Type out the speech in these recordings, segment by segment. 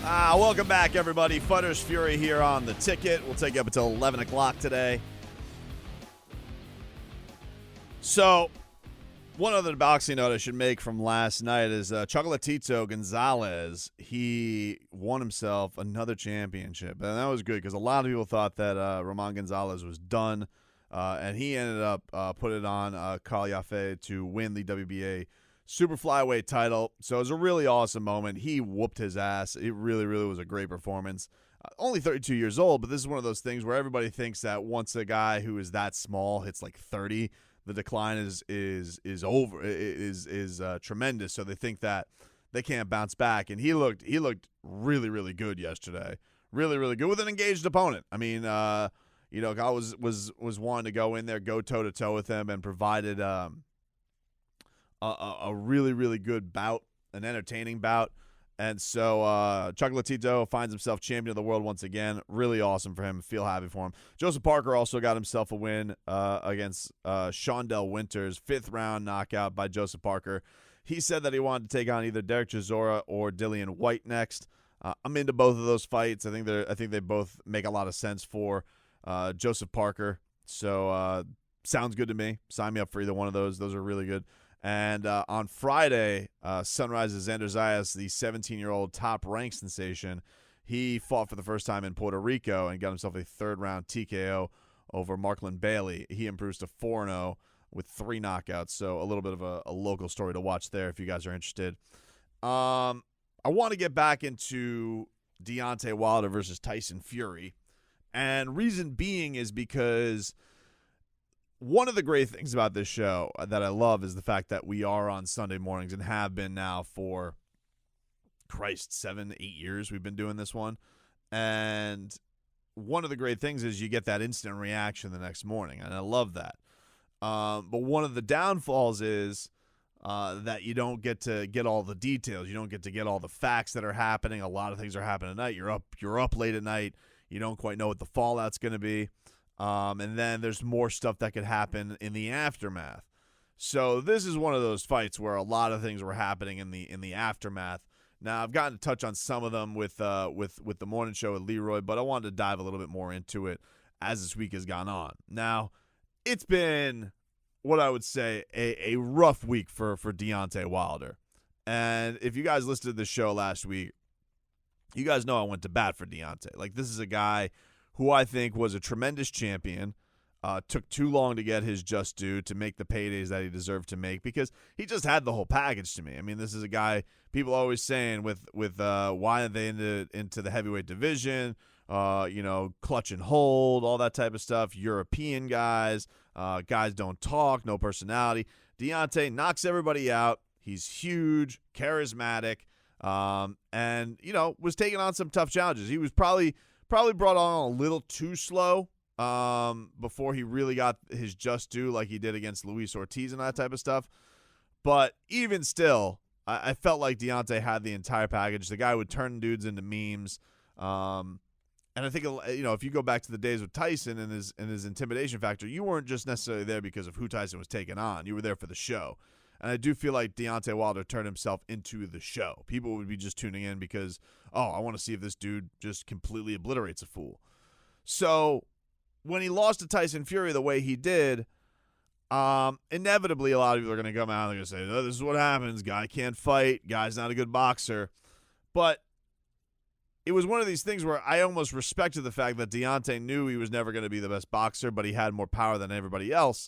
Welcome back, everybody. Fighters Fury here on the ticket. We'll take you up until 11 o'clock today. So, one other boxing note I should make from last night is Chocolatito Gonzalez. He won himself another championship, and that was good because a lot of people thought that Ramon Gonzalez was done, and he ended up putting it on Kal Yaffe to win the WBA super flyweight title. So it was a really awesome moment. He whooped his ass. It really, really was a great performance. Only 32 years old, but this is one of those things where everybody thinks that once a guy who is that small hits like 30, the decline is tremendous. So they think that they can't bounce back. And he looked really, really good yesterday. Really, really good with an engaged opponent. I mean, I was wanting to go in there, go toe to toe with him, and provided a really, really good bout, an entertaining bout. And so Chocolatito finds himself champion of the world once again. Really awesome for him. Feel happy for him. Joseph Parker also got himself a win against Shondell Winters. 5th round knockout by Joseph Parker. He said that he wanted to take on either Derek Chisora or Dillian White next. I'm into both of those fights. I think they both make a lot of sense for Joseph Parker. So sounds good to me. Sign me up for either one of those. Those are really good. And on Friday, Sunrise's Xander Zayas, the 17-year-old top-ranked sensation, he fought for the first time in Puerto Rico and got himself a 3rd-round TKO over Marklin Bailey. He improves to 4-0 with 3 knockouts, so a little bit of a local story to watch there if you guys are interested. I want to get back into Deontay Wilder versus Tyson Fury, and reason being is because one of the great things about this show that I love is the fact that we are on Sunday mornings and have been now for, 7-8 years we've been doing this one. And one of the great things is you get that instant reaction the next morning, and I love that. But one of the downfalls is that you don't get to get all the details. You don't get to get all the facts that are happening. A lot of things are happening at night. You're up late at night. You don't quite know what the fallout's going to be. And then there's more stuff that could happen in the aftermath. So this is one of those fights where a lot of things were happening in the aftermath. Now I've gotten to touch on some of them with the morning show with Leroy, but I wanted to dive a little bit more into it as this week has gone on. Now it's been what I would say a rough week for Deontay Wilder. And if you guys listened to the show last week, you guys know I went to bat for Deontay. Like, this is a guy who I think was a tremendous champion, took too long to get his just due to make the paydays that he deserved to make because he just had the whole package to me. I mean, this is a guy people are always saying with why they into the heavyweight division, clutch and hold, all that type of stuff. European guys, guys don't talk, no personality. Deontay knocks everybody out. He's huge, charismatic, and was taking on some tough challenges. He was probably brought on a little too slow before he really got his just due like he did against Luis Ortiz and that type of stuff. But even still, I felt like Deontay had the entire package. The guy would turn dudes into memes. And I think, if you go back to the days with Tyson and his intimidation factor, you weren't just necessarily there because of who Tyson was taking on. You were there for the show. And I do feel like Deontay Wilder turned himself into the show. People would be just tuning in because, I want to see if this dude just completely obliterates a fool. So when he lost to Tyson Fury the way he did, inevitably a lot of people are going to come out and they're going to say, this is what happens. Guy can't fight. Guy's not a good boxer. But it was one of these things where I almost respected the fact that Deontay knew he was never going to be the best boxer, but he had more power than everybody else,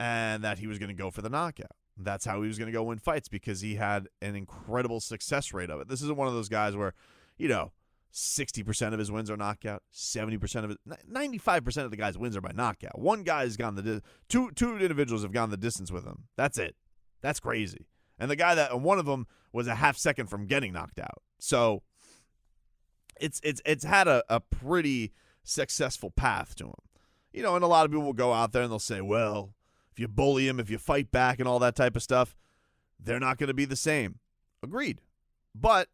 and that he was going to go for the knockout. That's how he was going to go win fights because he had an incredible success rate of it. This isn't one of those guys where, 60% of his wins are knockout, 70% of it, 95% of the guys' wins are by knockout. One guy's gone two individuals have gone the distance with him. That's it. That's crazy. And one of them was a half second from getting knocked out. So it's had a pretty successful path to him. And a lot of people will go out there and they'll say, well, if you bully him, if you fight back and all that type of stuff, they're not going to be the same. Agreed. But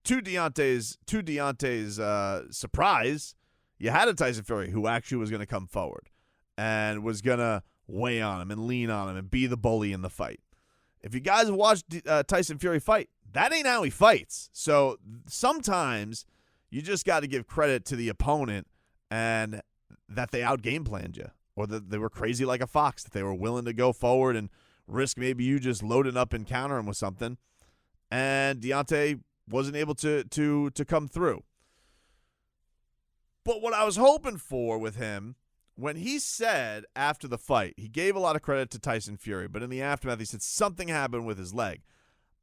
to Deontay's surprise, you had a Tyson Fury who actually was going to come forward and was going to weigh on him and lean on him and be the bully in the fight. If you guys watched Tyson Fury fight, that ain't how he fights. So sometimes you just got to give credit to the opponent and that they out-game planned you, or that they were crazy like a fox, that they were willing to go forward and risk maybe you just loading up and counter him with something. And Deontay wasn't able to come through. But what I was hoping for with him, when he said after the fight, he gave a lot of credit to Tyson Fury, but in the aftermath he said something happened with his leg.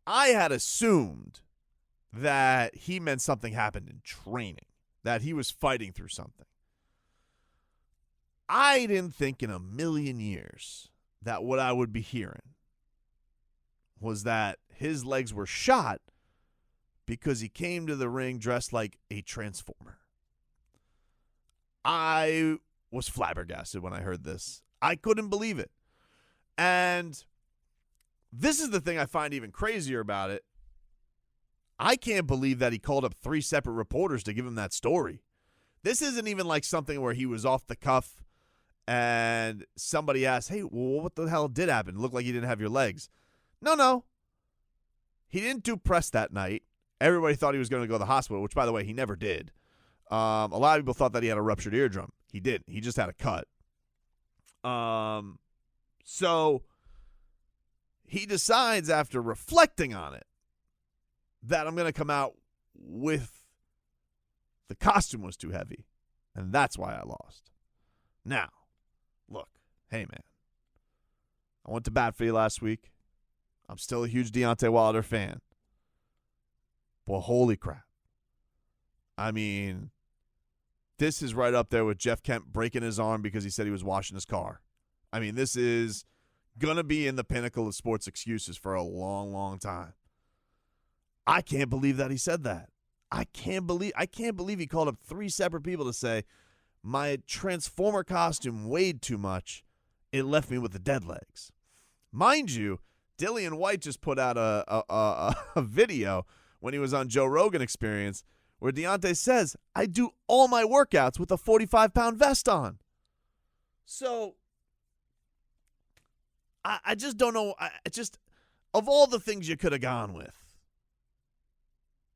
I had assumed that he meant something happened in training, that he was fighting through something. I didn't think in a million years that what I would be hearing was that his legs were shot because he came to the ring dressed like a transformer. I was flabbergasted when I heard this. I couldn't believe it. And this is the thing I find even crazier about it. I can't believe that he called up 3 separate reporters to give him that story. This isn't even like something where he was off the cuff and somebody asked, hey, well, what the hell did happen? It looked like you didn't have your legs. No. He didn't do press that night. Everybody thought he was going to go to the hospital, which, by the way, he never did. A lot of people thought that he had a ruptured eardrum. He didn't. He just had a cut. So he decides after reflecting on it that I'm going to come out with the costume was too heavy, and that's why I lost. Now, look, hey, man, I went to bat for you last week. I'm still a huge Deontay Wilder fan. Well, holy crap. I mean, this is right up there with Jeff Kemp breaking his arm because he said he was washing his car. I mean, this is going to be in the pinnacle of sports excuses for a long, long time. I can't believe that he said that. I can't believe he called up 3 separate people to say, my Transformer costume weighed too much. It left me with the dead legs. Mind you, Dillian White just put out a video when he was on Joe Rogan Experience where Deontay says, I do all my workouts with a 45-pound vest on. So I just don't know. Of all the things you could have gone with,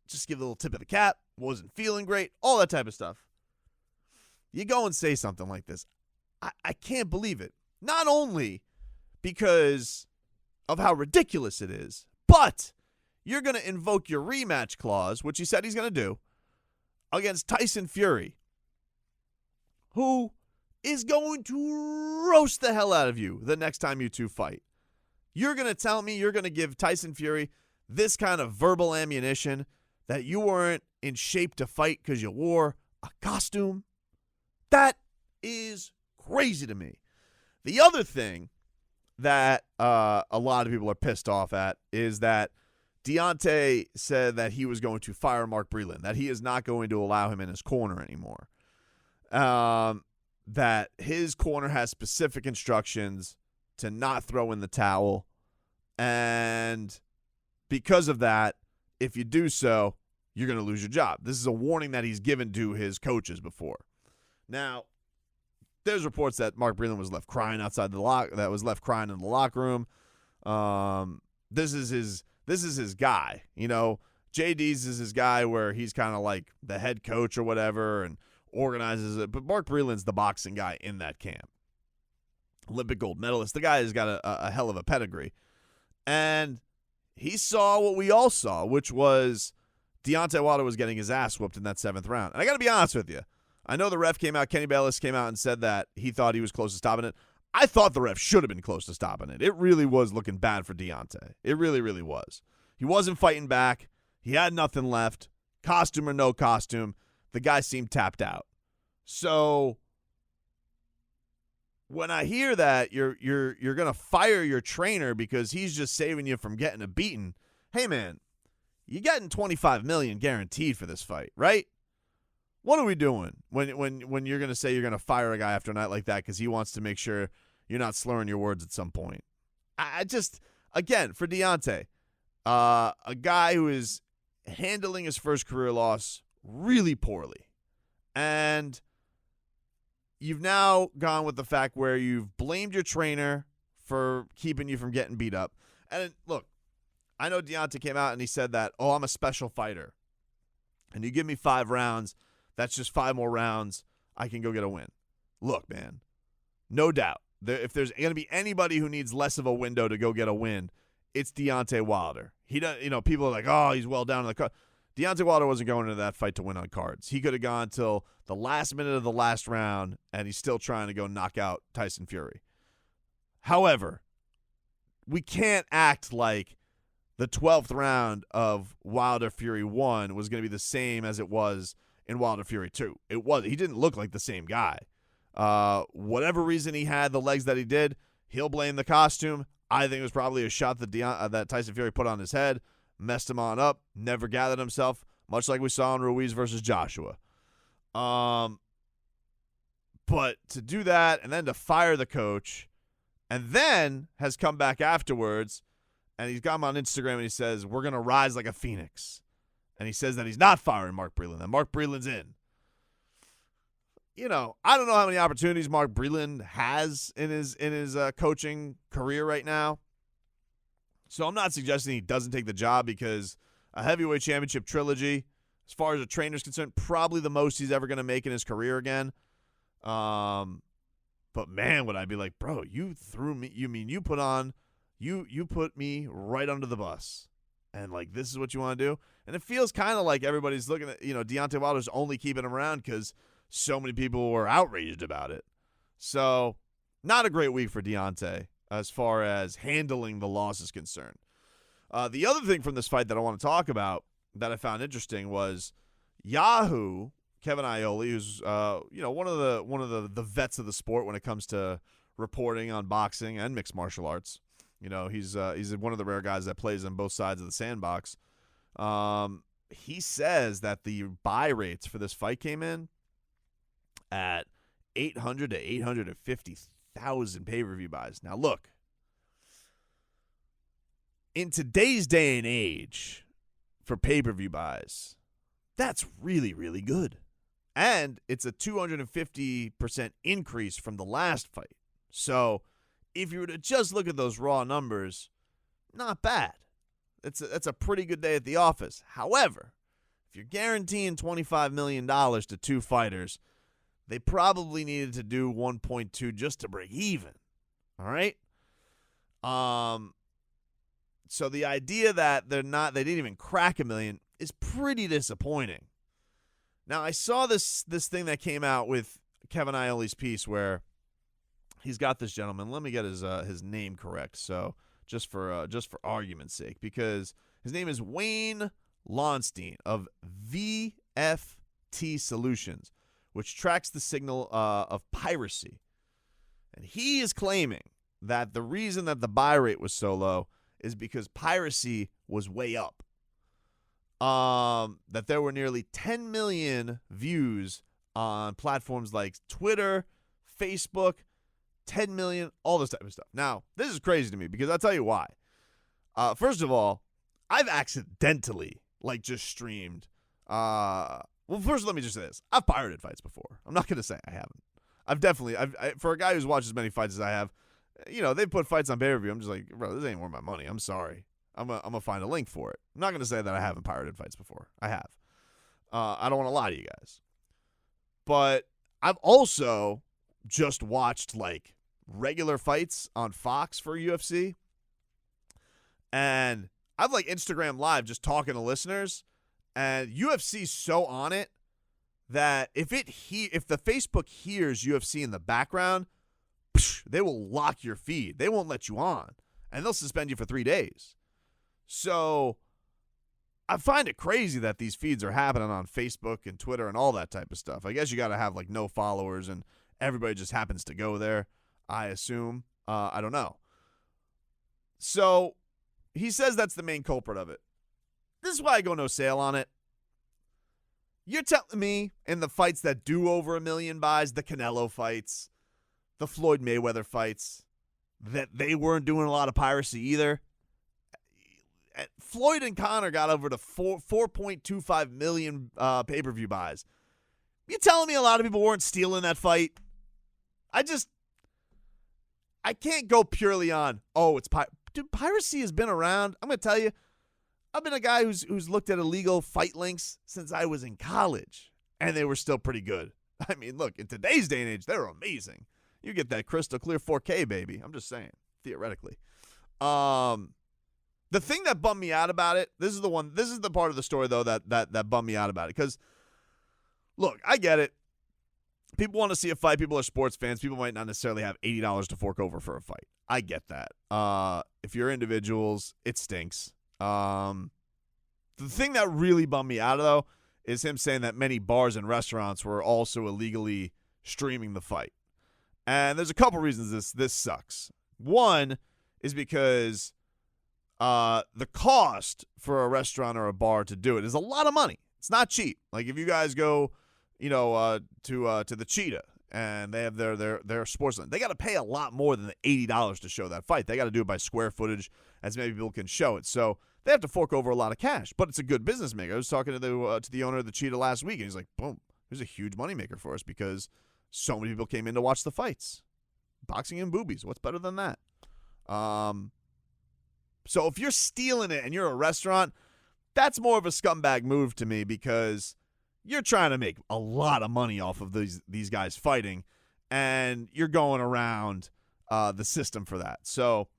just give a little tip of the cap, wasn't feeling great, all that type of stuff. You go and say something like this. I can't believe it. Not only because of how ridiculous it is, but you're going to invoke your rematch clause, which he said he's going to do, against Tyson Fury, who is going to roast the hell out of you the next time you two fight. You're going to tell me you're going to give Tyson Fury this kind of verbal ammunition that you weren't in shape to fight because you wore a costume? That is crazy to me. The other thing that a lot of people are pissed off at is that Deontay said that he was going to fire Mark Breland, that he is not going to allow him in his corner anymore. That his corner has specific instructions to not throw in the towel. And because of that, if you do so, you're going to lose your job. This is a warning that he's given to his coaches before. Now, there's reports that Mark Breland was left crying outside the crying in the locker room. This is his guy. You know, JD's is his guy where he's kind of like the head coach or whatever and organizes it. But Mark Breland's the boxing guy in that camp. Olympic gold medalist. The guy has got a hell of a pedigree. And he saw what we all saw, which was Deontay Wilder was getting his ass whooped in that 7th round. And I got to be honest with you. I know the ref came out, Kenny Bayless came out and said that he thought he was close to stopping it. I thought the ref should have been close to stopping it. It really was looking bad for Deontay. It really, really was. He wasn't fighting back. He had nothing left. Costume or no costume, the guy seemed tapped out. So when I hear that you're going to fire your trainer because he's just saving you from getting a beating, hey, man, you're getting $25 million guaranteed for this fight, right? What are we doing when you're going to say you're going to fire a guy after a night like that because he wants to make sure you're not slurring your words at some point? I just, again, for Deontay, a guy who is handling his first career loss really poorly. And you've now gone with the fact where you've blamed your trainer for keeping you from getting beat up. And look, I know Deontay came out and he said that, I'm a special fighter. And you give me 5 rounds, that's just 5 more rounds, I can go get a win. Look, man, no doubt, if there's going to be anybody who needs less of a window to go get a win, it's Deontay Wilder. He does, people are like, he's well down in the card. Deontay Wilder wasn't going into that fight to win on cards. He could have gone till the last minute of the last round, and he's still trying to go knock out Tyson Fury. However, we can't act like the 12th round of Wilder Fury 1 was going to be the same as it was in Wilder Fury 2. It was. He didn't look like the same guy. Whatever reason he had the legs that he did, he'll blame the costume. I think it was probably a shot that Tyson Fury put on his head, messed him on up, never gathered himself, much like we saw in Ruiz versus Joshua. But to do that and then to fire the coach and then has come back afterwards and he's got him on Instagram and he says, we're going to rise like a phoenix. And he says that he's not firing Mark Breland, that Mark Breland's in. I don't know how many opportunities Mark Breland has in his coaching career right now. So I'm not suggesting he doesn't take the job because a heavyweight championship trilogy, as far as a trainer's concerned, probably the most he's ever going to make in his career again. But man, would I be like, bro, you threw me. You put me right under the bus. And like, this is what you want to do. And it feels kind of like everybody's looking at, Deontay Wilder's only keeping him around because so many people were outraged about it. So not a great week for Deontay as far as handling the loss is concerned. The other thing from this fight that I want to talk about that I found interesting was Yahoo, Kevin Aioli, who's one of the vets of the sport when it comes to reporting on boxing and mixed martial arts. He's one of the rare guys that plays on both sides of the sandbox. He says that the buy rates for this fight came in at 800 to 850,000 pay-per-view buys. Now, look, in today's day and age for pay-per-view buys, that's really, really good. And it's a 250% increase from the last fight. So if you were to just look at those raw numbers, not bad. That's a pretty good day at the office. However, if you're guaranteeing $25 million to 2 fighters, they probably needed to do 1.2 just to break even. All right? So the idea that they didn't even crack $1 million is pretty disappointing. Now, I saw this thing that came out with Kevin Aioli's piece where he's got this gentleman. Let me get his name correct. So just for argument's sake, because his name is Wayne Lonstein of VFT Solutions, which tracks the signal of piracy. And he is claiming that the reason that the buy rate was so low is because piracy was way up. That there were nearly 10 million views on platforms like Twitter, Facebook, 10 million, all this type of stuff. Now, this is crazy to me because I'll tell you why. First of all, I've accidentally just streamed. Well, first let me just say this. I've pirated fights before. I'm not going to say I haven't. I've definitely, for a guy who's watched as many fights as I have, they put fights on pay-per-view. I'm just like, bro, this ain't worth my money. I'm sorry. I'm gonna find a link for it. I'm not going to say that I haven't pirated fights before. I have. I don't want to lie to you guys. But I've also just watched regular fights on Fox for UFC. And I've Instagram Live just talking to listeners. And UFC's so on it that if the Facebook hears UFC in the background, they will lock your feed. They won't let you on. And they'll suspend you for 3 days. So I find it crazy that these feeds are happening on Facebook and Twitter and all that type of stuff. I guess you got to have no followers and everybody just happens to go there, I assume. I don't know. So he says that's the main culprit of it. This is why I go no sale on it. You're telling me in the fights that do over 1 million buys, the Canelo fights, the Floyd Mayweather fights, that they weren't doing a lot of piracy either? Floyd and Conor got over to 4.25 million pay-per-view buys. You telling me a lot of people weren't stealing that fight? I can't go purely on, it's dude, piracy has been around. I'm going to tell you, I've been a guy who's looked at illegal fight links since I was in college, and they were still pretty good. I mean, look, in today's day and age, they're amazing. You get that crystal clear 4K, baby. I'm just saying, theoretically. The thing that bummed me out about it, this is the part of the story, though, that bummed me out about it. Because, look, I get it. People want to see a fight. People are sports fans. People might not necessarily have $80 to fork over for a fight. I get that. If you're individuals, it stinks. The thing that really bummed me out, though, is him saying that many bars and restaurants were also illegally streaming the fight. And there's a couple reasons this sucks. One is because the cost for a restaurant or a bar to do it is a lot of money. It's not cheap. Like if you guys go, to the Cheetah and they have their sports line, they got to pay a lot more than the $80 to show that fight. They got to do it by square footage, as many people can show it. So they have to fork over a lot of cash, but it's a good business maker. I was talking to the owner of the Cheetah last week, and he's like, boom, here's a huge moneymaker for us because so many people came in to watch the fights. Boxing and boobies. What's better than that? So if you're stealing it and you're a restaurant, that's more of a scumbag move to me because you're trying to make a lot of money off of these guys fighting, and you're going around the system for that. So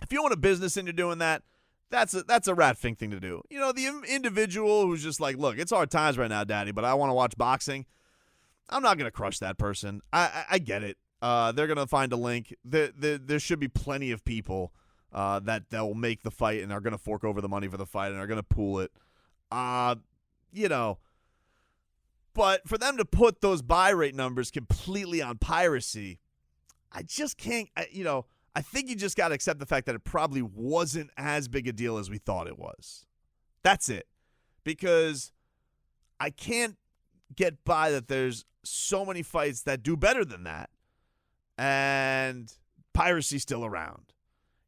if you own a business and you're doing that, that's a rat fink thing to do. The individual who's just like, look, it's hard times right now, Daddy, but I want to watch boxing. I'm not going to crush that person. I get it. They're going to find a link. There should be plenty of people that will make the fight and are going to fork over the money for the fight and are going to pool it. But for them to put those buy rate numbers completely on Piracy, I just can't, I think you just got to accept the fact that it probably wasn't as big a deal as we thought it was. That's it. Because I can't get by that there's so many fights that do better than that, and Piracy's still around.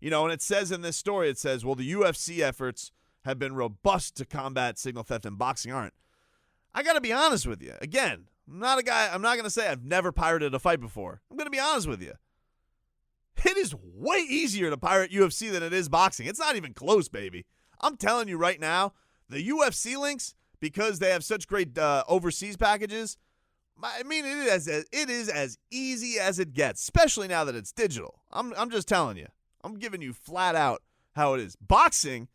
And it says in this story, it says, well, the UFC efforts have been robust to combat signal theft and boxing aren't. I got to be honest with you. Again, I'm not going to say I've never pirated a fight before. I'm going to be honest with you. It is way easier to pirate UFC than it is boxing. It's not even close, baby. I'm telling you right now, the UFC links, because they have such great overseas packages, I mean, it is as easy as it gets, especially now that it's digital. I'm just telling you. I'm giving you flat out how it is. Boxing,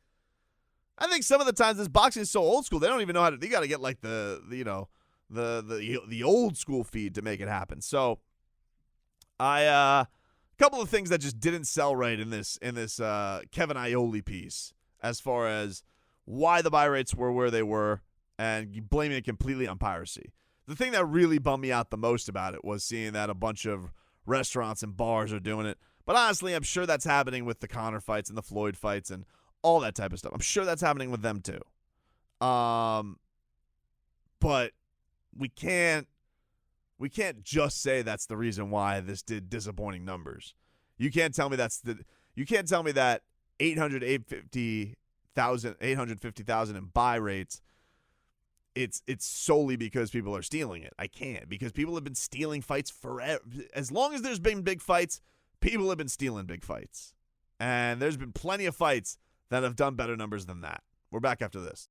I think some of the times this boxing is so old school, they don't even know how to. You got to get like the old school feed to make it happen. So, a couple of things that just didn't sell right in this Kevin Iole piece, as far as why the buy rates were where they were, and blaming it completely on Piracy. The thing that really bummed me out the most about it was seeing that a bunch of restaurants and bars are doing it. But honestly, I'm sure that's happening with the Conor fights and the Floyd fights and all that type of stuff. I'm sure that's happening with them too. But we can't just say that's the reason why this did disappointing numbers. You can't tell me that 850,000 in buy rates, it's solely because people are stealing it. I can't, because people have been stealing fights forever. As long as there's been big fights, people have been stealing big fights. And there's been plenty of fights that have done better numbers than that. We're back after this.